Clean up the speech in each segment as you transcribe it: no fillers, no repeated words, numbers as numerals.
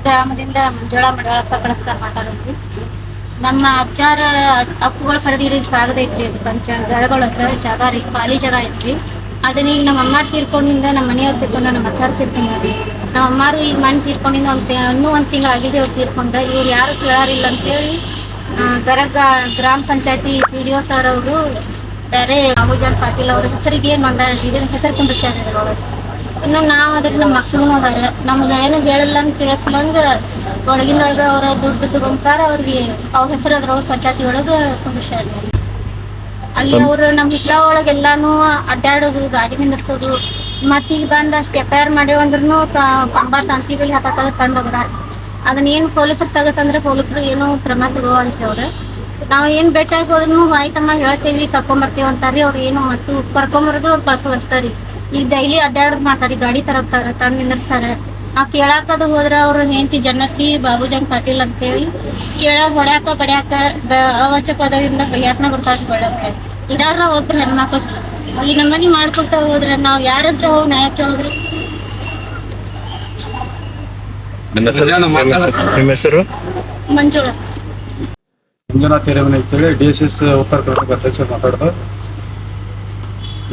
ಗ್ರಾಮದಿಂದ ಮಂಜುಳಾ ಮಡವಾಳಪ್ಪ ಕಳಿಸ್ತಾರ ಮಾತಾಡೋದ್ರಿ. ನಮ್ಮ ಅಜ್ಜಾರ ಅಪ್ಪುಗಳ ಸರದಿ ಆಗದೈತ್ರಿ. ಅದು ದರಗಳ ಹತ್ರ ಜಾಗ ರೀ, ಖಾಲಿ ಜಾಗ ಐತ್ರಿ. ಅದನ್ನ ಈಗ ನಮ್ಮ ಅಮ್ಮಾರು ತೀರ್ಕೊಂಡಿಂದ ನಮ್ಮ ಮನೆಯವ್ರು ತೀರ್ಕೊಂಡ, ನಮ್ಮ ಅಜ್ಜಾರು ತೀರ್ಕೊಂಡ್ರಿ. ನಮ್ಮ ಅಮ್ಮಾರು ಈಗ ಮನೆ ತೀರ್ಕೊಂಡಿಂದ ಇನ್ನೂ ಒಂದು ತಿಂಗಳು ಆಗಿದೆ ಅವ್ರು ತೀರ್ಕೊಂಡ. ಇವ್ರು ಯಾರು ಕೇಳಾರಿಲ್ಲ ಅಂತೇಳಿ ಗರಗ ಗ್ರಾಮ ಪಂಚಾಯತಿ PDO ಸರ್ ಅವರು ಬೇರೆ ಬಾಬುಜಾನ್ ಪಾಟೀಲ್ ಅವ್ರ ಹೆಸರಿಗೆ ಇದನ್ನ ಹೆಸರು ಕುಂದಿಸ್ಯಾರ. ಇನ್ನು ನಾವು ಅದ್ರ ನಮ್ಮ ಮಕ್ಕಳು ಅದಾರ, ನಮ್ಗೆ ಏನು ಹೇಳಿಲ್ಲ ಅಂತ ತಿಳಿಸ್ಬಂದು ಒಳಗಿನೊಳಗ ಅವರ ದುಡ್ಡು ತಗೊಂತಾರ. ಅವ್ರಿಗೆ ಅವ್ರ ಹೆಸರು ಅದ್ರೊಳಗೆ ಪಂಚಾಯತಿ ಒಳಗೆ ಕುಂದಿಸ್ಯಾರ. ಅಲ್ಲಿ ಅವರು ನಮ್ಮ ಹಿತ್ಲ ಒಳಗೆಲ್ಲಾನು ಅಡ್ಡಾಡೋದು, ಗಾಡಿ ನಿಂದಿರ್ಸೋದು, ಮತ್ತೀಗ ಬಂದು ಅಷ್ಟು FIR ಮಾಡ್ಯಾವಂದ್ರೂ ತಂತಿದಲ್ಲಿ ಹಾಕದ ತಂದೋಗದಾರ. ಅದನ್ನೇನು ಪೊಲೀಸರು ತಗತ್ತಂದ್ರೆ ಪೊಲೀಸರು ಏನೋ ಕ್ರಮ ತಗೋವಂತವ್ರು. ನಾವು ಏನು ಭೇಟಿಯಾಗಿ ಹೋದ್ರೂ ಆಯ್ತಮ್ಮ ಹೇಳ್ತೇವಿ ಕರ್ಕೊಂಬರ್ತೀವಿ ಅಂತಾರೆ. ಅವ್ರು ಏನು ಮತ್ತು ಕರ್ಕೊಂಬರೋದು ಅವ್ರು ಕಳ್ಸೋದು ಅಷ್ಟೇ ರೀ. ಈಗ ಡೈಲಿ ಅಡ್ಡಾಡೋದು ಮಾಡ್ತಾರೆ, ಗಾಡಿ ತರಪ್ತಾರೆ, ತಂದು ನಿಂದಿರ್ಸ್ತಾರೆ. ನಾವು ಕೇಳಾಕದು ಹೋದ್ರೆ ಅವ್ರು ಹೆಂಡತಿ ಜನ್ನತಿ ಬಾಬುಜಾನ್ ಪಾಟೀಲ್ ಅಂತೇಳಿ ಕೇಳಾಕ ಹೊಡ್ಯಾಕ ಬಡ್ಯಾಕ ಅವಾಚ ಪದದಿಂದ ಬೈಯಾಕನ ಬರ್ತಾರೆ. ಒಳ್ಳೆ ಇಡಾರ ಒಬ್ರು ಹೆಣ್ಮಕ್ಳು ಈ ನಮ್ಮನೆ ಮಾಡ್ಕೊತ ಹೋದ್ರೆ ನಾವು ಯಾರತ್ರ ಹೋಗಿ ನ್ಯಾಯಕ್ಕೆ ಹೋದ್ರಿ? ನಿಮ್ಮ ಹೆಸರು? ಮಂಜುಳಾ ಮಂಜುನಾಥ್ ಹಿರೇಮನೆ ಅಂತೇಳಿ DSS ಉತ್ತರ ಕರ್ನಾಟಕ ಅಧ್ಯಕ್ಷ ಮಾತಾಡೋದು.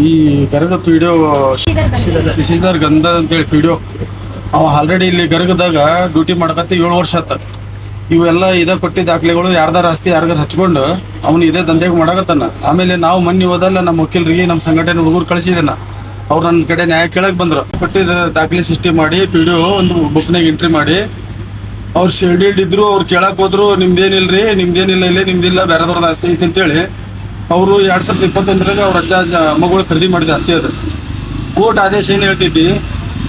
ಈ ಗರಗದ PDO ಶಶಿಧರ್ ಗಂಧ ಅಂತೇಳಿ PDO ಅವ ಆಲ್ರೆಡಿ ಇಲ್ಲಿ ಗರಗದಾಗ ಡ್ಯೂಟಿ ಮಾಡಕತ್ತ 7 ವರ್ಷ ಆತ. ಇವೆಲ್ಲ ಇದ ಕೊಟ್ಟಿ ದಾಖಲೆಗಳು ಯಾರ್ದಾರ ಆಸ್ತಿ ಯಾರಿಗಾರ ಹಚ್ಕೊಂಡು ಅವನು ಇದೇ ದಂಧೆಗೆ ಮಾಡಕತ್ತಾನ. ಆಮೇಲೆ ನಾವು ಮೊನ್ನೆ ಹೋದಲ್ಲ ನಮ್ಮ ವಕೀಲರಿಗೆ ನಮ್ಮ ಸಂಘಟನೆ ಹುಡುಗರು ಕಳಿಸಿದ್ದೇನ, ಅವ್ರು ನನ್ನ ಕಡೆ ನ್ಯಾಯ ಕೇಳಕ್ ಬಂದ್ರು. ಕೊಟ್ಟಿದ್ದ ದಾಖಲೆ ಸೃಷ್ಟಿ ಮಾಡಿ PDO ಒಂದು ಬುಕ್ನಾಗ ಎಂಟ್ರಿ ಮಾಡಿ ಅವ್ರು ಶೆಡ್ಯೂಲ್ಡ್ ಇದ್ರು. ಅವ್ರು ಕೇಳಕ್ ಹೋದ್ರು, ನಿಮ್ದೇನಿಲ್ರಿ, ನಿಮ್ದೇನಿಲ್ಲ, ಇಲ್ಲೇ ನಿಮ್ದಿಲ್ಲ, ಬೇರೆದವ್ರದ್ದು ಆಸ್ತಿ ಐತಿ ಅಂತೇಳಿ. ಅವರು 2021 ಅವ್ರ ಅಜ್ಜ ಮಗಳು ಖರೀದಿ ಮಾಡಿದ ಆಸ್ತಿ ಅದು. ಕೋರ್ಟ್ ಆದೇಶ ಏನು ಹೇಳ್ತೈತಿ,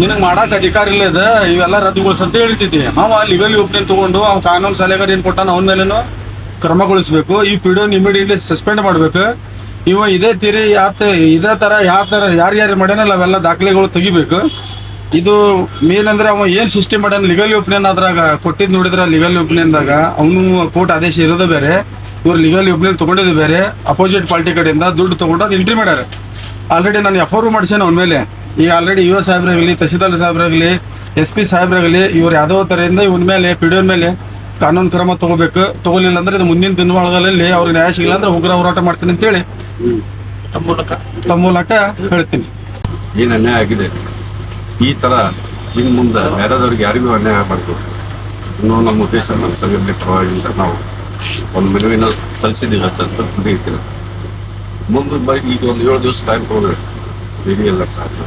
ನಿನಗೆ ಮಾಡಕ್ಕೆ ಅಧಿಕಾರ ಇಲ್ಲ ಅದ, ಇವೆಲ್ಲ ರದ್ದುಗೊಳಿಸ ಅಂತ ಹೇಳ್ತೈತಿ. ಅವ ಲೀಗಲಿ ಒಪ್ಪಿಗೆ ತಗೊಂಡು ಅವ್ನು ಕಾನೂನು ಸಲಹೆಗಾರ ಏನು ಕೊಟ್ಟಾನ ಅವನ ಮೇಲೇನು ಕ್ರಮಗೊಳಿಸ್ಬೇಕು. ಈ PDO ಇಮಿಡಿಯೇಟ್ಲಿ ಸಸ್ಪೆಂಡ್ ಮಾಡ್ಬೇಕು. ಇವ ಇದೇ ತೀರಿ ಇದೇ ಥರ ಯಾರು ಮಾಡ್ಯಾನಲ್ಲ ಅವೆಲ್ಲ ದಾಖಲೆಗಳು ತೆಗಿಬೇಕು. ಇದು ಮೇನ್ ಅಂದ್ರೆ ಅವ ಏನ್ ಸಿಸ್ಟಮ್ ಮಾಡ್ಯಾನ ಲೀಗಲ್ ಒಪಿನಿಯನ್ ಅದ್ರಾಗ ಕೊಟ್ಟಿದ್ ನೋಡಿದ್ರೆ ಲೀಗಲ್ ಒಪಿನಿಯನ್ದಾಗ ಅವನು ಕೋರ್ಟ್ ಆದೇಶ ಇರೋದು ಬೇರೆ, ಇವ್ರು ಲೀಗಲ್ ಒಪಿನಿಯನ್ ತಗೊಂಡಿದ್ದು ಬೇರೆ. ಅಪೋಸಿಟ್ ಪಾರ್ಟಿ ಕಡೆಯಿಂದ ದುಡ್ಡು ತಗೊಂಡು ಅದು ಎಂಟ್ರಿ ಮಾಡ್ಯಾರ. ಆಲ್ರೆಡಿ ನಾನು FIR ಮಾಡ್ಸೇನೆ ಅವನ ಮೇಲೆ. ಈಗ ಆಲ್ರೆಡಿ UO ಸಾಹೇಬ್ರಾಗಲಿ, ತಹಸೀಲ್ದಾರ್ ಸಾಹೇಬ್ರಾಗಲಿ, SP ಸಾಹೇಬ್ರಾಗಲಿ, ಇವ್ರು ಯಾವುದೋ ಥರದಿಂದ ಇವನ ಮೇಲೆ PDO ಮೇಲೆ ಕಾನೂನು ಕ್ರಮ ತಗೋಲಿಲ್ಲ ಅಂದ್ರೆ ಇದು ಮುಂದಿನ ದಿನಮಾನಗಳಲ್ಲಿ ಅವ್ರಿಗೆ ನ್ಯಾಯ ಸಿಗಲ್ಲ ಅಂದ್ರೆ ಉಗ್ರ ಹೋರಾಟ ಮಾಡ್ತೀನಿ ಅಂತೇಳಿ ತಮ್ಮ ಮೂಲಕ ಹೇಳ್ತೀನಿ. ಏನು ಅನ್ಯಾಯ ಆಗಿದೆ, ಈ ಥರ ಇನ್ನು ಮುಂದೆ ಬೇರೆದವ್ರಿಗೆ ಯಾರಿಗೂ ಅನ್ಯಾಯ ಆಗಬಾರ್ದು ಅನ್ನೋ ನಮ್ಮ ಉದ್ದೇಶ ನಮ್ಮ ಸಂಘಟನೆ ಪರವಾಗಿಂದ ನಾವು ಒಂದು ಮನವಿನ ಸಲ್ಲಿಸಿದ್ದೀವಿ ಅಷ್ಟೇ ಅಂತ ತಿಳಿಯುತ್ತೀವಿ. ಮುಂದೆ ಈಗ ಒಂದು 7 ದಿವಸ ಟೈಮ್ ತಗೊಂಡ್ರೆ ಎಲ್ಲ ಸಾಧ್ಯ.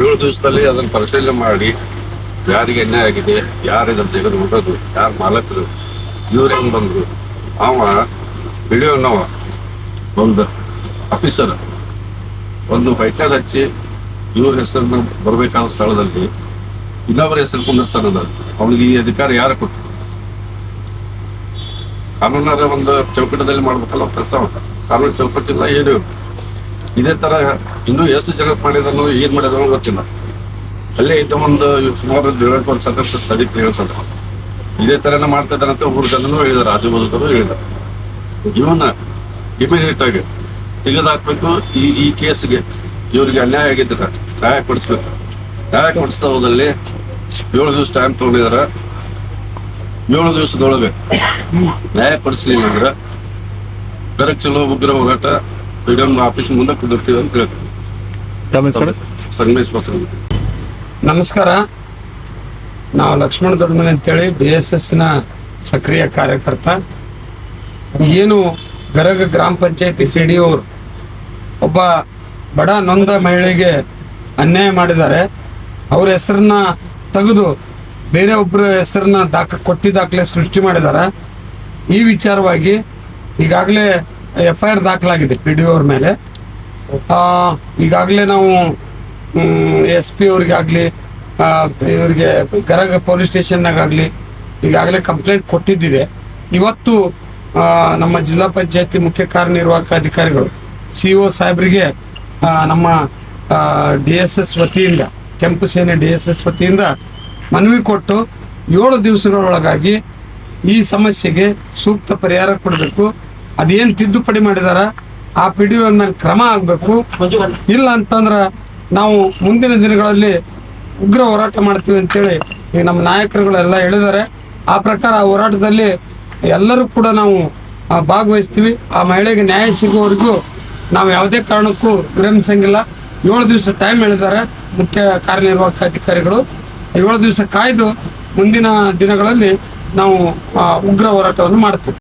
7 ದಿವಸದಲ್ಲಿ ಅದನ್ನು ಪರಿಶೀಲನೆ ಮಾಡಿ ಯಾರಿಗೆ ಅನ್ಯಾಯ ಆಗಿದೆ, ಯಾರು ಇದನ್ನು ತೆಗೆದು ಬಿಡೋದು, ಯಾರು ಮಾಲಕರು, ಇವ್ರು ಹೆಂಗೆ ಬಂದರು, PDO ಒಂದು ಆಫೀಸರ್ ಒಂದು ಬೈಟರ್ ಹಚ್ಚಿ ಇವ್ರ ಹೆಸರನ್ನ ಬರಬೇಕಾದ ಸ್ಥಳದಲ್ಲಿ ಇನ್ನೊಬ್ಬರ ಹೆಸರು ಕುಂದಿರ್ತಾನದ, ಅವನಿಗೆ ಈ ಅಧಿಕಾರ ಯಾರು ಕೊಟ್ಟು? ಕಾನೂನಾರ ಒಂದು ಚೌಕಟ್ಟದಲ್ಲಿ ಮಾಡ್ಬೇಕಲ್ಲ ಕೆಲಸ. ಕಾನೂನು ಚೌಕಟ್ಟಿಲ್ಲ, ಏನು ಇದೇ ತರ ಇನ್ನೂ ಎಷ್ಟು ಜನ ಮಾಡಿದ್ರು ಏನ್ ಮಾಡಿದ್ರು ಗೊತ್ತಿಲ್ಲ. ಅಲ್ಲೇ ಇದ್ದ ಒಂದು ಸುಮಾರು 7 ವರ್ಷ ಸ್ಥಗಿತ ಹೇಳ್ತಾರೆ. ಇದೇ ತರನ ಮಾಡ್ತಾ ಇದ್ದಾರಂತ ಊರ್ ಜನನು ಹೇಳಿದಾರೆ, ಆಜುಬಾಜುದವರು ಹೇಳಿದಾರೆ. ಇವನ್ನ ಇಮಿಡಿಯೇಟ್ ಆಗಿ ತೆಗೆದಾಕ್ಬೇಕು. ಈ ಕೇಸ್ಗೆ ಇವ್ರಿಗೆ ಅನ್ಯಾಯ ಆಗಿದ್ರೆ ನ್ಯಾಯ ಕೊಡಿಸ್ಬೇಕು. ನ್ಯಾಯ ಕೊಡಿಸ್ತಾ ಹೋದಲ್ಲಿ 7 ದಿವಸ ಟೈಮ್ ತಗೊಂಡಿದಾರೆ. 7 ದಿವಸದೊಳಗೆ ನ್ಯಾಯ ಕೊಡಿಸ್ಲಿಲ್ಲ ಅಂದ್ರೆ ಡೈರೆಕ್ಟ್ ಚಲೋ ಉಗ್ರ ಹೋರಾಟ PDO ಆಫೀಸ್ ಮುಂದೆ ಕುದಿರ್ತೀವಿ ಅಂತ ಹೇಳ್ತೀವಿ. ಸಂಗಮೇಶ್ ಬಸವ. ನಮಸ್ಕಾರ. ನಾವು ಲಕ್ಷ್ಮಣ ದೊಡ್ಡಮನೆ ಅಂತೇಳಿ DSSನ ಸಕ್ರಿಯ ಕಾರ್ಯಕರ್ತ. ಏನು ಗರಗ ಗ್ರಾಮ ಪಂಚಾಯತಿ PDO ಅವರು ಒಬ್ಬ ಬಡ ನೊಂದ ಮಹಿಳೆಗೆ ಅನ್ಯಾಯ ಮಾಡಿದ್ದಾರೆ. ಅವ್ರ ಹೆಸರನ್ನ ತೆಗೆದು ಬೇರೆ ಒಬ್ಬರ ಹೆಸರನ್ನ ಕೊಟ್ಟಿ ದಾಖಲೆ ಸೃಷ್ಟಿ ಮಾಡಿದ್ದಾರೆ. ಈ ವಿಚಾರವಾಗಿ ಈಗಾಗಲೇ FIR ದಾಖಲಾಗಿದೆ PDO ಅವ್ರ ಮೇಲೆ. ಈಗಾಗಲೇ ನಾವು SP ಅವ್ರಿಗಾಗಲಿ ಇವರಿಗೆ ಗರಗ ಪೊಲೀಸ್ ಸ್ಟೇಷನ್ನಾಗಲಿ ಈಗಾಗಲೇ ಕಂಪ್ಲೇಂಟ್ ಕೊಟ್ಟಿದ್ದಿದೆ. ಇವತ್ತು ನಮ್ಮ ಜಿಲ್ಲಾ ಪಂಚಾಯತಿ ಮುಖ್ಯ ಕಾರ್ಯನಿರ್ವಾಹಕ ಅಧಿಕಾರಿಗಳು CO ಸಾಹೇಬರಿಗೆ ನಮ್ಮ DSS ವತಿಯಿಂದ, ಕೆಂಪು ಸೇನೆ DSS ವತಿಯಿಂದ ಮನವಿ ಕೊಟ್ಟು 7 ದಿವಸಗಳೊಳಗಾಗಿ ಈ ಸಮಸ್ಯೆಗೆ ಸೂಕ್ತ ಪರಿಹಾರ ಕೊಡಬೇಕು. ಅದೇನು ತಿದ್ದುಪಡಿ ಮಾಡಿದಾರ ಆ PDO ಮೇಲೆ ಕ್ರಮ ಆಗಬೇಕು. ಇಲ್ಲ ಅಂತಂದ್ರೆ ನಾವು ಮುಂದಿನ ದಿನಗಳಲ್ಲಿ ಉಗ್ರ ಹೋರಾಟ ಮಾಡ್ತೀವಿ ಅಂತೇಳಿ ಈಗ ನಮ್ಮ ನಾಯಕರುಗಳೆಲ್ಲ ಹೇಳಿದ್ದಾರೆ. ಆ ಪ್ರಕಾರ ಆ ಹೋರಾಟದಲ್ಲಿ ಎಲ್ಲರೂ ಕೂಡ ನಾವು ಭಾಗವಹಿಸ್ತೀವಿ. ಆ ಮಹಿಳೆಗೆ ನ್ಯಾಯ ಸಿಗುವವರೆಗೂ ನಾವು ಯಾವುದೇ ಕಾರಣಕ್ಕೂ ವಿರಮಿಸಂಗಿಲ್ಲ. 7 ದಿವಸ ಟೈಮ್ ಹೇಳಿದ್ದಾರೆ ಮುಖ್ಯ ಕಾರ್ಯನಿರ್ವಾಹಕ ಅಧಿಕಾರಿಗಳು. 7 ದಿವಸ ಕಾಯ್ದು ಮುಂದಿನ ದಿನಗಳಲ್ಲಿ ನಾವು ಉಗ್ರ ಹೋರಾಟವನ್ನು ಮಾಡ್ತೀವಿ.